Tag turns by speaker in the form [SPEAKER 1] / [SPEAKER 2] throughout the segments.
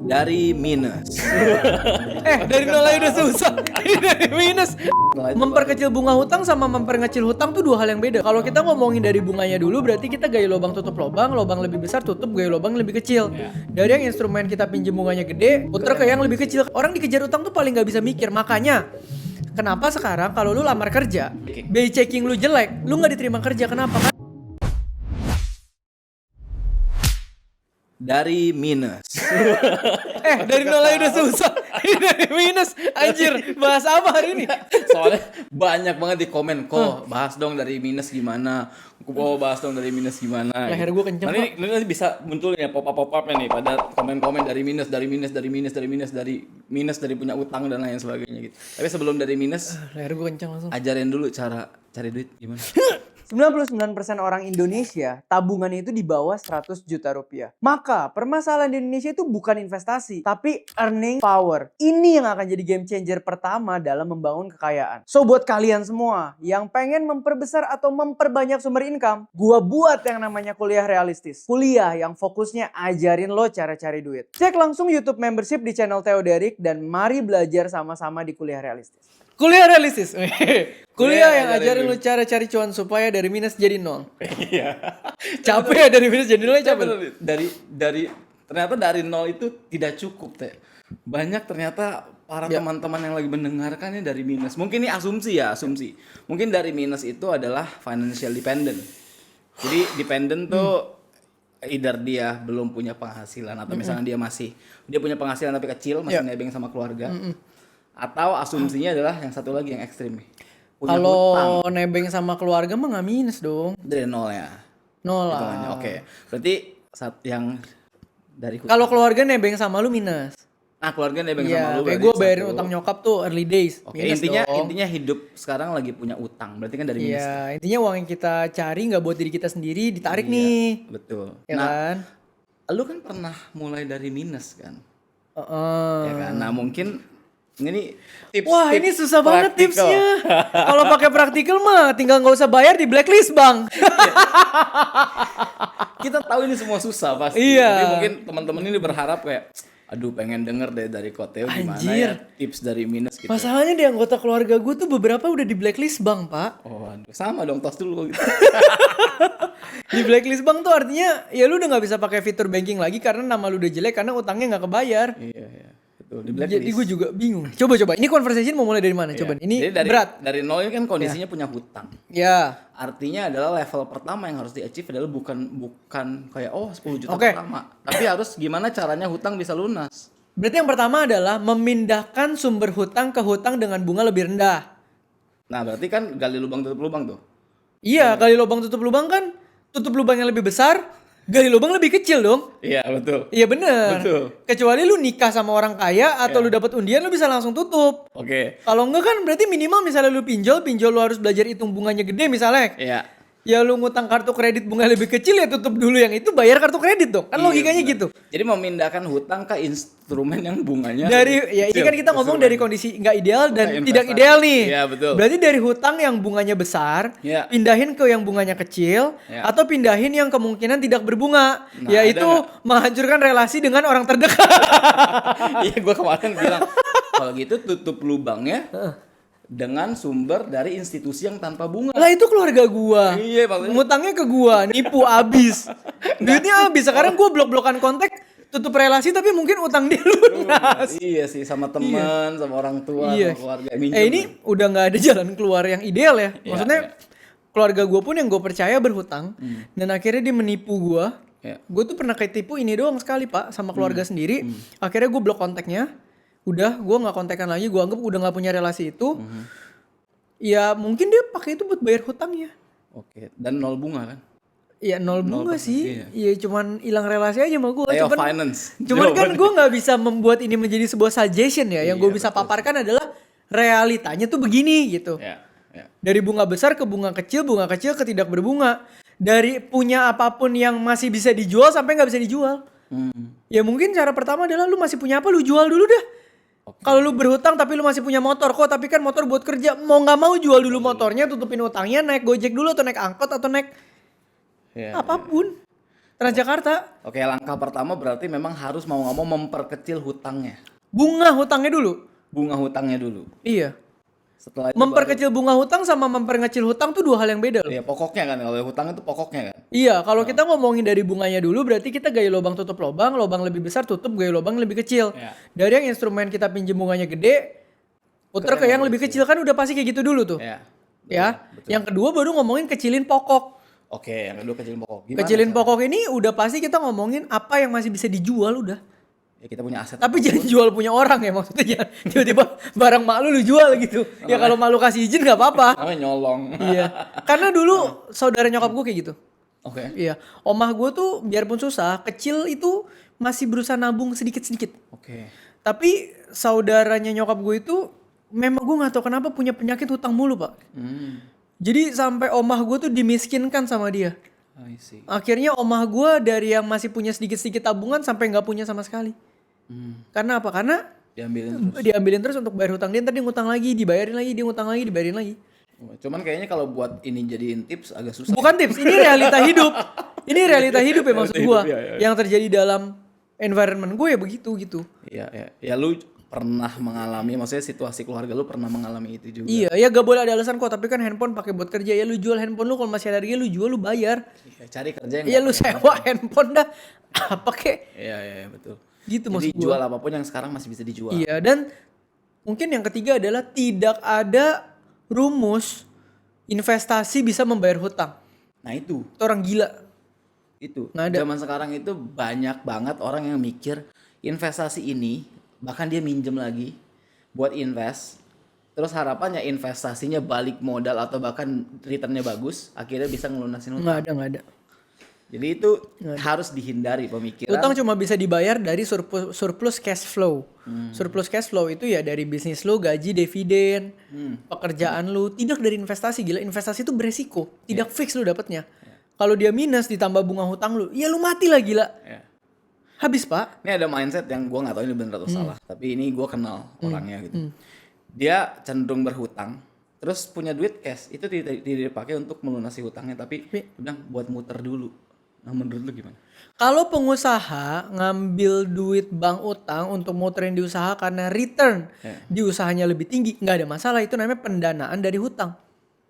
[SPEAKER 1] dari minus.
[SPEAKER 2] Dari nol aja udah susah. Ini dari minus. Memperkecil bunga hutang sama memperkecil hutang tuh dua hal yang beda. Kalau kita ngomongin dari bunganya dulu, berarti kita gaya lubang tutup lubang lebih besar tutup gaya lubang lebih kecil. Dari yang instrumen kita pinjem bunganya gede, puter ke yang lebih kecil. Orang dikejar utang tuh paling nggak bisa mikir. Makanya kenapa sekarang kalau lu lamar kerja, BI checking lu jelek, lu nggak diterima kerja. Kenapa?
[SPEAKER 1] Dari minus.
[SPEAKER 2] Dari nol aja udah susah. Ini dari minus. Anjir, bahas apa hari ini?
[SPEAKER 1] Soalnya banyak banget di komen, kok bahas dong dari minus gimana. Kok bahas dong dari minus gimana.
[SPEAKER 2] Leher gue kenceng.
[SPEAKER 1] Nanti bisa muncul ya pop-up-nya nih pada komen-komen dari minus dari punya utang dan lain sebagainya gitu. Tapi sebelum dari minus,
[SPEAKER 2] Leher gue kenceng langsung.
[SPEAKER 1] ajarin dulu cara cari duit gimana.
[SPEAKER 2] 99% orang Indonesia tabungannya itu di bawah 100 juta rupiah. Maka permasalahan di Indonesia itu bukan investasi, tapi earning power. Ini yang akan jadi game changer pertama dalam membangun kekayaan. So buat kalian semua yang pengen memperbesar atau memperbanyak sumber income, gua buat yang namanya kuliah realistis. Kuliah yang fokusnya ajarin lo cara cari duit. Cek langsung YouTube membership di channel Theo Derek dan mari belajar sama-sama di kuliah realistis. Kuliah realistis. Kuliah yang ajarin lu cara cari cuan supaya dari minus jadi nol.
[SPEAKER 1] Iya.
[SPEAKER 2] Capek ya dari minus jadi nol, capek.
[SPEAKER 1] Dari ternyata dari nol itu tidak cukup, Teh. Banyak ternyata para teman-teman yang lagi mendengarkan ini dari minus. Mungkin ini asumsi. Mungkin dari minus itu adalah financial dependent. Jadi dependent tuh either dia belum punya penghasilan atau misalnya dia punya penghasilan tapi kecil, masih nebeng sama keluarga. Atau asumsinya adalah yang satu lagi yang ekstrim nih.
[SPEAKER 2] Kalau nebeng sama keluarga mah nggak minus dong.
[SPEAKER 1] Dari nol ya.
[SPEAKER 2] Nol
[SPEAKER 1] Hitungannya.
[SPEAKER 2] lah.
[SPEAKER 1] Oke. Berarti saat yang dari
[SPEAKER 2] Kalau keluarga nebeng sama lu minus.
[SPEAKER 1] Nah, keluarga nebeng sama lu.
[SPEAKER 2] Kayak gue bayarin utang nyokap tuh early days.
[SPEAKER 1] Oke,
[SPEAKER 2] Minus
[SPEAKER 1] intinya hidup sekarang lagi punya utang. Berarti kan dari minus.
[SPEAKER 2] Iya, intinya uang yang kita cari nggak buat diri kita sendiri ditarik nih.
[SPEAKER 1] Betul.
[SPEAKER 2] Ya kan?
[SPEAKER 1] Lu kan pernah mulai dari minus kan? Ya kan? Nah, mungkin ini tips.
[SPEAKER 2] Wah, ini susah banget
[SPEAKER 1] practical.
[SPEAKER 2] tipsnya. Kalau pakai praktikal mah tinggal nggak usah bayar di blacklist, Bang.
[SPEAKER 1] Kita tahu ini semua susah pasti.
[SPEAKER 2] Iya.
[SPEAKER 1] Tapi mungkin teman-teman ini berharap kayak, aduh pengen denger deh dari Koteo gimana ya tips dari minus gitu.
[SPEAKER 2] Masalahnya di anggota keluarga gue tuh beberapa udah di blacklist, Bang, Pak.
[SPEAKER 1] Oh, aduh. Sama dong, tos dulu gitu.
[SPEAKER 2] Di blacklist, Bang, tuh artinya ya lu udah nggak bisa pakai fitur banking lagi karena nama lu udah jelek karena utangnya nggak kebayar.
[SPEAKER 1] Iya. Betul, di blacklist.
[SPEAKER 2] Jadi gue juga bingung. Coba. Ini conversation mau mulai dari mana? Coba. Ini
[SPEAKER 1] jadi
[SPEAKER 2] berat.
[SPEAKER 1] Dari nol ini kan kondisinya punya hutang.
[SPEAKER 2] Ya.
[SPEAKER 1] Artinya adalah level pertama yang harus di-achieve adalah bukan kayak 10 juta
[SPEAKER 2] Oke.
[SPEAKER 1] pertama. Tapi harus gimana caranya hutang bisa lunas.
[SPEAKER 2] Berarti yang pertama adalah memindahkan sumber hutang ke hutang dengan bunga lebih rendah.
[SPEAKER 1] Nah, berarti kan gali lubang tutup lubang tuh.
[SPEAKER 2] Iya, gali lubang tutup lubang kan tutup lubang yang lebih besar, gali lubang lebih kecil dong.
[SPEAKER 1] Iya, betul.
[SPEAKER 2] Iya bener.
[SPEAKER 1] Betul.
[SPEAKER 2] Kecuali lu nikah sama orang kaya atau lu dapat undian lu bisa langsung tutup.
[SPEAKER 1] Oke.
[SPEAKER 2] Kalau enggak kan berarti minimal misalnya lu pinjol lu harus belajar hitung bunganya gede misalnya.
[SPEAKER 1] Iya.
[SPEAKER 2] Ya lu ngutang kartu kredit bunga lebih kecil ya tutup dulu yang itu bayar kartu kredit dong. Kan logikanya
[SPEAKER 1] bener.
[SPEAKER 2] gitu.
[SPEAKER 1] Jadi memindahkan hutang ke instrumen yang bunganya
[SPEAKER 2] Ini kan kita ngomong dari kondisi nggak ideal dan tidak ideal nih.
[SPEAKER 1] Iya, betul.
[SPEAKER 2] Berarti dari hutang yang bunganya besar, pindahin ke yang bunganya kecil, atau pindahin yang kemungkinan tidak berbunga, yaitu menghancurkan relasi dengan orang terdekat.
[SPEAKER 1] Iya, gue kemarin bilang kalau gitu tutup lubangnya dengan sumber dari institusi yang tanpa bunga.
[SPEAKER 2] Lah itu keluarga gua.
[SPEAKER 1] Iya, maksudnya.
[SPEAKER 2] Ngutangnya ke gua, nipu abis. Duitnya abis. Sekarang gua blok-blokan kontak, tutup relasi tapi mungkin utang dia lunas.
[SPEAKER 1] Iya sih, sama teman, sama orang tua, sama keluarga.
[SPEAKER 2] Ini udah nggak ada jalan keluar yang ideal ya. Maksudnya keluarga gua pun yang gua percaya berhutang dan akhirnya dia menipu gua. Gua tuh pernah ketipu ini doang sekali, Pak, sama keluarga sendiri. Akhirnya gua blok kontaknya. Udah, gue nggak kontekan lagi, gue anggap udah nggak punya relasi itu. Ya mungkin dia pakai itu buat bayar hutangnya.
[SPEAKER 1] Oke, dan nol bunga kan?
[SPEAKER 2] Ya nol bunga sih. Iya, cuman hilang relasi aja sama gue. Cuman kan gue nggak bisa membuat ini menjadi sebuah suggestion ya. Yang gue bisa paparkan adalah realitanya tuh begini gitu. Dari bunga besar ke bunga kecil ke tidak berbunga. Dari punya apapun yang masih bisa dijual sampai nggak bisa dijual. Ya mungkin cara pertama adalah lu masih punya apa, lu jual dulu dah. Kalau lu berhutang tapi lu masih punya motor kok, tapi kan motor buat kerja, mau nggak mau jual dulu motornya, tutupin utangnya, naik Gojek dulu atau naik angkot atau naik apapun. Transjakarta.
[SPEAKER 1] Oke, langkah pertama berarti memang harus mau nggak mau memperkecil hutangnya.
[SPEAKER 2] Bunga hutangnya dulu.
[SPEAKER 1] Bunga hutangnya dulu.
[SPEAKER 2] Iya.
[SPEAKER 1] Setelah itu
[SPEAKER 2] Memperkecil bunga hutang sama memperkecil hutang tuh dua hal yang beda loh.
[SPEAKER 1] ya pokoknya kan, kalau hutang itu pokoknya kan.
[SPEAKER 2] Iya, kalau kita ngomongin dari bunganya dulu berarti kita gaya lubang tutup lubang lebih besar tutup gaya lubang lebih kecil.
[SPEAKER 1] Iya.
[SPEAKER 2] Dari yang instrumen kita pinjem bunganya gede, puter ke yang lebih kecil kan udah pasti kayak gitu dulu tuh.
[SPEAKER 1] Ya.
[SPEAKER 2] Ya. Yang kedua baru ngomongin kecilin pokok.
[SPEAKER 1] Oke, yang kedua kecilin pokok. Gimana
[SPEAKER 2] Kecilin
[SPEAKER 1] caranya?
[SPEAKER 2] pokok ini udah pasti kita ngomongin apa yang masih bisa dijual udah.
[SPEAKER 1] Ya kita punya aset.
[SPEAKER 2] Tapi jangan jual punya orang ya maksudnya jangan tiba-tiba barang mak lu jual gitu. Ya kalau mak lu kasih izin nggak apa-apa.
[SPEAKER 1] Namanya nyolong.
[SPEAKER 2] Iya. Karena dulu saudara nyokap gue kayak gitu.
[SPEAKER 1] Oke.
[SPEAKER 2] Iya. Omah gue tuh biarpun susah, kecil itu masih berusaha nabung sedikit-sedikit.
[SPEAKER 1] Oke.
[SPEAKER 2] Tapi saudaranya nyokap gue itu memang gue nggak tahu kenapa punya penyakit hutang mulu pak. Jadi sampai omah gue tuh dimiskinkan sama dia.
[SPEAKER 1] I see.
[SPEAKER 2] Akhirnya omah gue dari yang masih punya sedikit-sedikit tabungan sampai nggak punya sama sekali. Karena apa? Karena
[SPEAKER 1] Diambilin terus.
[SPEAKER 2] terus untuk bayar hutang dia, ntar dia ngutang lagi, dibayarin lagi, dia ngutang lagi, dibayarin lagi.
[SPEAKER 1] Cuman kayaknya kalau buat ini jadiin tips agak susah.
[SPEAKER 2] Bukan tips, ini realita hidup. Ini realita hidup ya maksud
[SPEAKER 1] Realita
[SPEAKER 2] gue.
[SPEAKER 1] hidup, iya.
[SPEAKER 2] Yang terjadi dalam environment gue ya begitu gitu.
[SPEAKER 1] Iya, ya. Ya lu pernah mengalami, maksudnya situasi keluarga lu pernah mengalami itu juga.
[SPEAKER 2] Iya, ya gak boleh ada alasan kok. Tapi kan handphone pakai buat kerja ya, lu jual handphone lu kalau masih ada harganya lu jual lu bayar.
[SPEAKER 1] Iya, cari kerja yang
[SPEAKER 2] Iya
[SPEAKER 1] nggak
[SPEAKER 2] lu
[SPEAKER 1] pakai
[SPEAKER 2] sewa handphone dah. Apa kek?
[SPEAKER 1] Iya, iya, betul.
[SPEAKER 2] Gitu
[SPEAKER 1] Jadi
[SPEAKER 2] maksud gue.
[SPEAKER 1] jual apapun yang sekarang masih bisa dijual.
[SPEAKER 2] Iya, dan mungkin yang ketiga adalah tidak ada rumus investasi bisa membayar hutang.
[SPEAKER 1] Nah itu
[SPEAKER 2] Orang gila. Nggak ada.
[SPEAKER 1] zaman sekarang itu banyak banget orang yang mikir investasi ini, bahkan dia minjem lagi buat invest, terus harapannya investasinya balik modal atau bahkan returnnya bagus, akhirnya bisa ngelunasin hutang.
[SPEAKER 2] Nggak ada.
[SPEAKER 1] Jadi itu harus dihindari pemikiran.
[SPEAKER 2] Hutang cuma bisa dibayar dari surplus cash flow. Surplus cash flow itu ya dari bisnis lu, gaji, dividen, pekerjaan lu, tidak dari investasi. Gila, investasi itu beresiko, tidak fix lu dapatnya. Kalau dia minus ditambah bunga hutang lu, ya lu mati lah gila.
[SPEAKER 1] Ya.
[SPEAKER 2] Habis pak.
[SPEAKER 1] Ini ada mindset yang gua nggak tahu ini benar atau salah, tapi ini gua kenal orangnya gitu. Dia cenderung berhutang, terus punya duit cash itu tidak dipakai untuk melunasi hutangnya, tapi dia bilang buat muter dulu. Nah menurut lu gimana?
[SPEAKER 2] Kalau pengusaha ngambil duit bank utang untuk muterin di usaha karena return di usahanya lebih tinggi, nggak ada masalah. Itu namanya pendanaan dari hutang.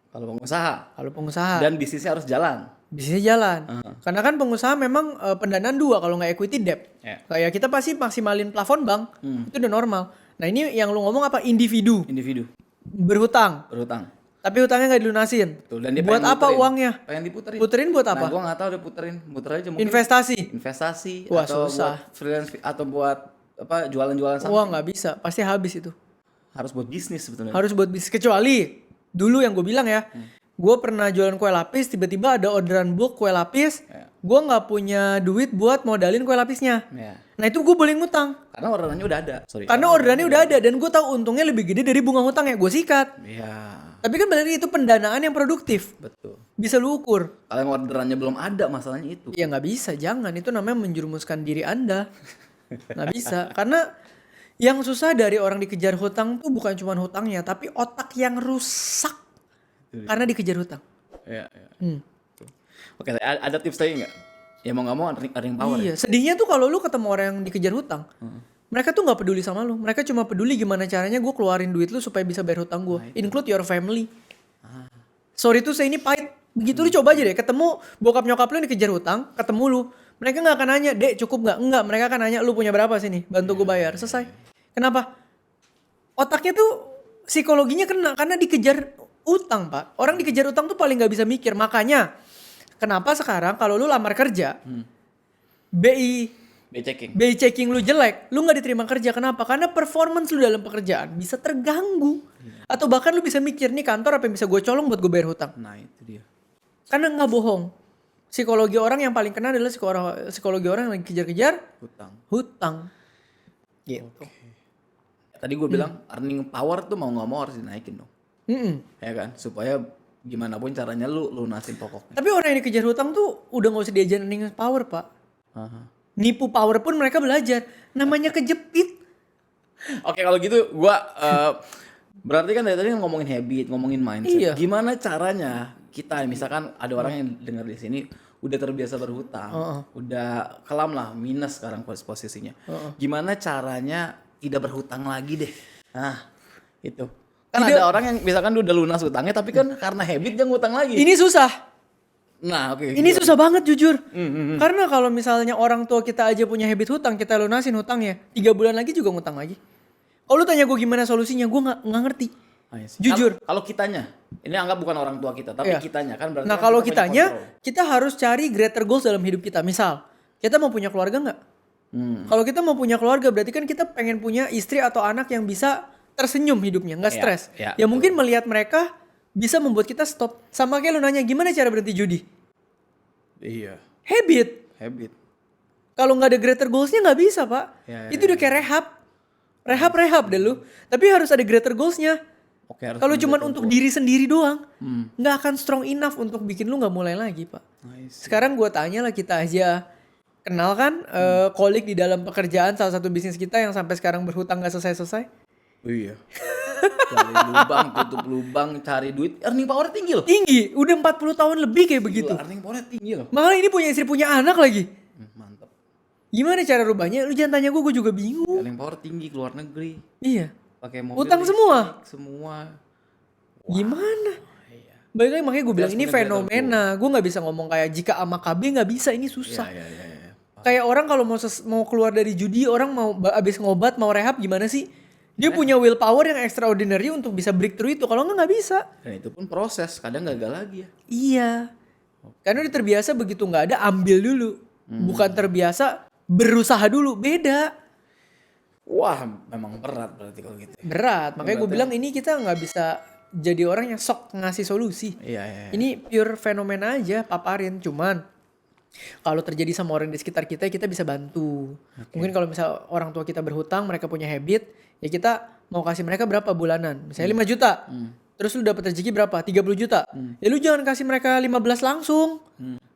[SPEAKER 1] Kalau pengusaha
[SPEAKER 2] Kalau pengusaha
[SPEAKER 1] dan bisnisnya harus jalan.
[SPEAKER 2] bisnisnya jalan. Karena kan pengusaha memang pendanaan dua kalau nggak equity debt.
[SPEAKER 1] Ya.
[SPEAKER 2] Kayak kita pasti maksimalin plafon bank, itu udah normal. Nah ini yang lu ngomong apa? Individu
[SPEAKER 1] Individu
[SPEAKER 2] berhutang,
[SPEAKER 1] berhutang.
[SPEAKER 2] tapi hutangnya nggak dilunasin.
[SPEAKER 1] Tuh, dan dia
[SPEAKER 2] Buat
[SPEAKER 1] pengen
[SPEAKER 2] apa
[SPEAKER 1] muterin.
[SPEAKER 2] uangnya?
[SPEAKER 1] Pengen diputerin.
[SPEAKER 2] Puterin buat apa?
[SPEAKER 1] Nah, gua nggak tahu dia puterin. Muter aja mungkin
[SPEAKER 2] Investasi.
[SPEAKER 1] investasi
[SPEAKER 2] Wah,
[SPEAKER 1] atau
[SPEAKER 2] susah.
[SPEAKER 1] buat freelance atau buat apa jualan-jualan
[SPEAKER 2] Wah nggak bisa, pasti habis itu.
[SPEAKER 1] harus buat bisnis sebetulnya.
[SPEAKER 2] Harus buat bisnis, kecuali dulu yang gue bilang ya, gue pernah jualan kue lapis, tiba-tiba ada orderan bulk kue lapis, gue nggak punya duit buat modalin kue lapisnya.
[SPEAKER 1] Ya.
[SPEAKER 2] Nah itu gue boleh ngutang,
[SPEAKER 1] Karena orderannya udah ada. Sorry.
[SPEAKER 2] karena orderannya udah ada dan gue tahu untungnya lebih gede dari bunga hutang ya gue sikat.
[SPEAKER 1] Iya,
[SPEAKER 2] Tapi kan berarti itu pendanaan yang produktif,
[SPEAKER 1] betul.
[SPEAKER 2] bisa lu ukur.
[SPEAKER 1] Kalau yang orderannya belum ada masalahnya itu.
[SPEAKER 2] Ya nggak bisa, jangan, itu namanya menjerumuskan diri anda. Nggak bisa, karena yang susah dari orang dikejar hutang tuh bukan cuma hutangnya, tapi otak yang rusak karena dikejar hutang.
[SPEAKER 1] Iya, iya. Oke, ada tips lagi nggak? Ya mau nggak mau earning power.
[SPEAKER 2] Iya, sedihnya tuh kalau lu ketemu orang yang dikejar hutang, mereka tuh nggak peduli sama lu. Mereka cuma peduli gimana caranya gue keluarin duit lu supaya bisa bayar hutang gue. Include your family. Sorry tuh saya ini pahit. Begitu lu coba aja deh, ketemu bokap nyokap lu yang dikejar hutang, ketemu lu. Mereka nggak akan nanya, dek cukup nggak? Enggak, mereka akan nanya lu punya berapa sini, bantu gue bayar. Selesai. Kenapa? Otaknya tuh psikologinya kena karena dikejar utang pak. Orang dikejar utang tuh paling nggak bisa mikir. Makanya kenapa sekarang kalau lu lamar kerja, BI checking lu jelek, lu nggak diterima kerja. Kenapa? Karena performance lu dalam pekerjaan bisa terganggu. Atau bahkan lu bisa mikir nih kantor apa yang bisa gue colong buat gue bayar hutang.
[SPEAKER 1] Nah itu dia.
[SPEAKER 2] Karena nggak bohong. Psikologi orang yang paling kena adalah psikologi orang yang lagi kejar-kejar hutang. Gitu.
[SPEAKER 1] Tadi gue bilang earning power tuh mau nggak mau harus dinaikin dong. Ya kan? Supaya gimana pun caranya lu lunasin pokoknya.
[SPEAKER 2] Tapi orang yang dikejar hutang tuh udah gak usah diajarin earning power pak. Nipu power pun mereka belajar. Namanya kejepit.
[SPEAKER 1] Oke kalau gitu gue berarti kan dari tadi ngomongin habit, ngomongin mindset.
[SPEAKER 2] Iya.
[SPEAKER 1] Gimana caranya kita misalkan ada orang yang dengar di sini udah terbiasa berhutang, udah kelam lah minus sekarang posisinya. Gimana caranya tidak berhutang lagi deh? Nah, itu. Kan ada orang yang misalkan dia udah lunas hutangnya tapi kan karena habit dia ngutang lagi.
[SPEAKER 2] Ini susah.
[SPEAKER 1] Nah, oke.
[SPEAKER 2] Ini susah banget jujur. Karena kalau misalnya orang tua kita aja punya habit hutang, kita lunasin hutangnya, 3 bulan lagi juga ngutang lagi. Kalau lu tanya gue gimana solusinya, gue nggak ngerti. Jujur.
[SPEAKER 1] Kalau kitanya, ini anggap bukan orang tua kita, tapi kitanya kan berarti.
[SPEAKER 2] Nah
[SPEAKER 1] kan
[SPEAKER 2] kalau
[SPEAKER 1] kita punya
[SPEAKER 2] kitanya,
[SPEAKER 1] kontrol.
[SPEAKER 2] kita harus cari greater goals dalam hidup kita. Misal, kita mau punya keluarga nggak? Kalau kita mau punya keluarga, berarti kan kita pengen punya istri atau anak yang bisa tersenyum hidupnya, nggak stres.
[SPEAKER 1] Ya,
[SPEAKER 2] Ya mungkin melihat mereka bisa membuat kita stop. Sama kayak lu nanya, gimana cara berhenti judi?
[SPEAKER 1] Iya.
[SPEAKER 2] Habit. Kalau nggak ada greater goalsnya nggak bisa pak. Itu udah kayak rehab deh lu. Tapi harus ada greater goalsnya. Kalau cuman untuk diri sendiri doang, nggak akan strong enough untuk bikin lu nggak mulai lagi pak. Sekarang gue tanya lah, kita aja kenal kan kolik di dalam pekerjaan salah satu bisnis kita yang sampai sekarang berhutang nggak selesai.
[SPEAKER 1] Iya. Cari lubang, tutup lubang, cari duit, earning power tinggi loh.
[SPEAKER 2] Tinggi, udah 40 tahun lebih kayak begitu.
[SPEAKER 1] Earning power tinggi loh.
[SPEAKER 2] Malah ini punya istri punya anak lagi.
[SPEAKER 1] Mantap.
[SPEAKER 2] Gimana cara rubahnya? Lu jangan tanya gue juga bingung.
[SPEAKER 1] Earning power tinggi keluar negeri.
[SPEAKER 2] Iya.
[SPEAKER 1] Pakai mobil.
[SPEAKER 2] Utang
[SPEAKER 1] semua.
[SPEAKER 2] Gimana? Balik lagi makanya gue bilang ini fenomena. Gue nggak bisa ngomong kayak jika ama KB nggak bisa, ini susah.
[SPEAKER 1] Iya.
[SPEAKER 2] Kayak orang kalau mau keluar dari judi, orang mau abis ngobat mau rehab gimana sih? Dia punya willpower yang extraordinary untuk bisa breakthrough itu. Kalau nggak bisa.
[SPEAKER 1] Dan itu pun proses, kadang gagal lagi ya.
[SPEAKER 2] Iya. Karena udah terbiasa begitu nggak ada ambil dulu. Bukan terbiasa berusaha dulu, beda.
[SPEAKER 1] Wah, memang berat berarti kalau gitu.
[SPEAKER 2] Berat, makanya gue bilang ini kita nggak bisa jadi orang yang sok ngasih solusi.
[SPEAKER 1] Iya.
[SPEAKER 2] Ini pure fenomena aja, paparin. Cuman kalau terjadi sama orang di sekitar kita, kita bisa bantu. Mungkin kalau misal orang tua kita berhutang, mereka punya habit, ya kita mau kasih mereka berapa bulanan. Misalnya 5 juta. Terus lu dapat rezeki berapa? 30 juta. Ya lu jangan kasih mereka 15 langsung.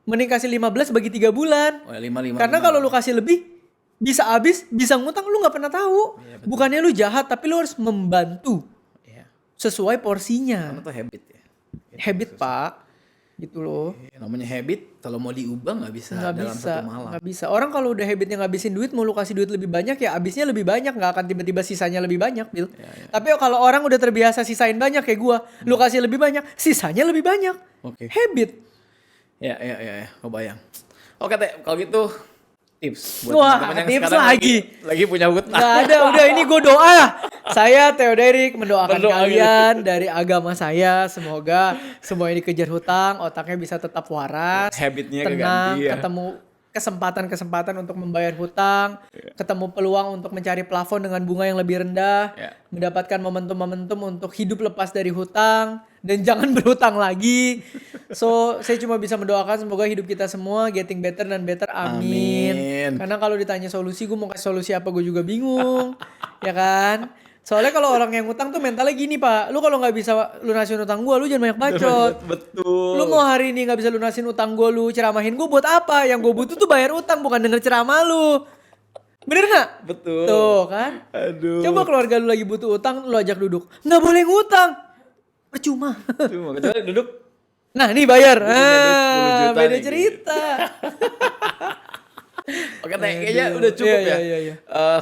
[SPEAKER 2] Mending kasih 15 bagi 3 bulan.
[SPEAKER 1] Oh, 5.
[SPEAKER 2] Karena kalau lu kasih lebih, bisa habis, bisa ngutang, lu gak pernah tahu.
[SPEAKER 1] Iya,
[SPEAKER 2] bukannya lu jahat, tapi lu harus membantu. Sesuai porsinya.
[SPEAKER 1] Karena itu habit ya.
[SPEAKER 2] Habit pak. Gitu loh.
[SPEAKER 1] Namanya habit, kalau mau diubah nggak bisa dalam satu malam.
[SPEAKER 2] Nggak bisa. Orang kalau udah habitnya ngabisin duit, mau lu kasih duit lebih banyak ya habisnya lebih banyak. Nggak akan tiba-tiba sisanya lebih banyak, Bil. Tapi kalau orang udah terbiasa sisain banyak kayak gua, lu kasih lebih banyak, sisanya lebih banyak. Habit.
[SPEAKER 1] Ya. Kebayang. Oke Teh, kalau gitu tips buat
[SPEAKER 2] Wah,
[SPEAKER 1] teman-teman yang
[SPEAKER 2] tips
[SPEAKER 1] sekarang
[SPEAKER 2] lagi.
[SPEAKER 1] lagi punya hutang.
[SPEAKER 2] Nggak ada, udah ini gue doa. Saya Theoderik mendoakan kalian dari agama saya. Semoga semua ini kejar hutang, otaknya bisa tetap waras,
[SPEAKER 1] Habitnya
[SPEAKER 2] tenang,
[SPEAKER 1] keganti ya.
[SPEAKER 2] ketemu kesempatan-kesempatan untuk membayar hutang, ketemu peluang untuk mencari plafon dengan bunga yang lebih rendah, mendapatkan momentum-momentum untuk hidup lepas dari hutang, dan jangan berhutang lagi. So, saya cuma bisa mendoakan semoga hidup kita semua getting better dan better. Amin. Karena kalau ditanya solusi, gue mau kasih solusi apa gue juga bingung. Ya kan? Soalnya kalau orang yang ngutang tuh mentalnya gini pak, lu kalau nggak bisa lunasin utang gue, lu jangan banyak bacot.
[SPEAKER 1] Betul.
[SPEAKER 2] Lu mau hari ini nggak bisa lunasin utang gue, lu ceramahin gue buat apa? Yang gue butuh tuh bayar utang, bukan denger ceramah lu. Bener nggak?
[SPEAKER 1] Betul.
[SPEAKER 2] Tuh kan?
[SPEAKER 1] Aduh.
[SPEAKER 2] Coba keluarga lu lagi butuh utang, lu ajak duduk. Nggak boleh ngutang. Percuma.
[SPEAKER 1] Kecuali duduk.
[SPEAKER 2] Nah nih bayar. Beda
[SPEAKER 1] nih.
[SPEAKER 2] cerita.
[SPEAKER 1] Oke Teh, kayaknya udah cukup ya.
[SPEAKER 2] Iya.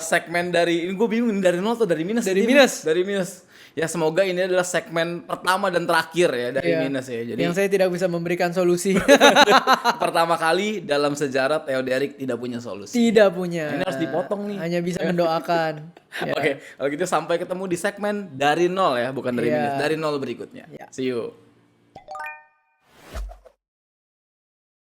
[SPEAKER 1] Segmen dari, ini gue bingung dari nol atau dari minus?
[SPEAKER 2] Dari minus.
[SPEAKER 1] Dari minus. Ya semoga ini adalah segmen pertama dan terakhir ya dari minus ya. Jadi
[SPEAKER 2] yang saya tidak bisa memberikan solusi.
[SPEAKER 1] pertama kali dalam sejarah Theoderik tidak punya solusi.
[SPEAKER 2] Tidak punya.
[SPEAKER 1] Ini harus dipotong nih.
[SPEAKER 2] Hanya bisa mendoakan. Ya.
[SPEAKER 1] Oke, kalau gitu sampai ketemu di segmen dari nol ya, bukan dari minus. Dari nol berikutnya. See you.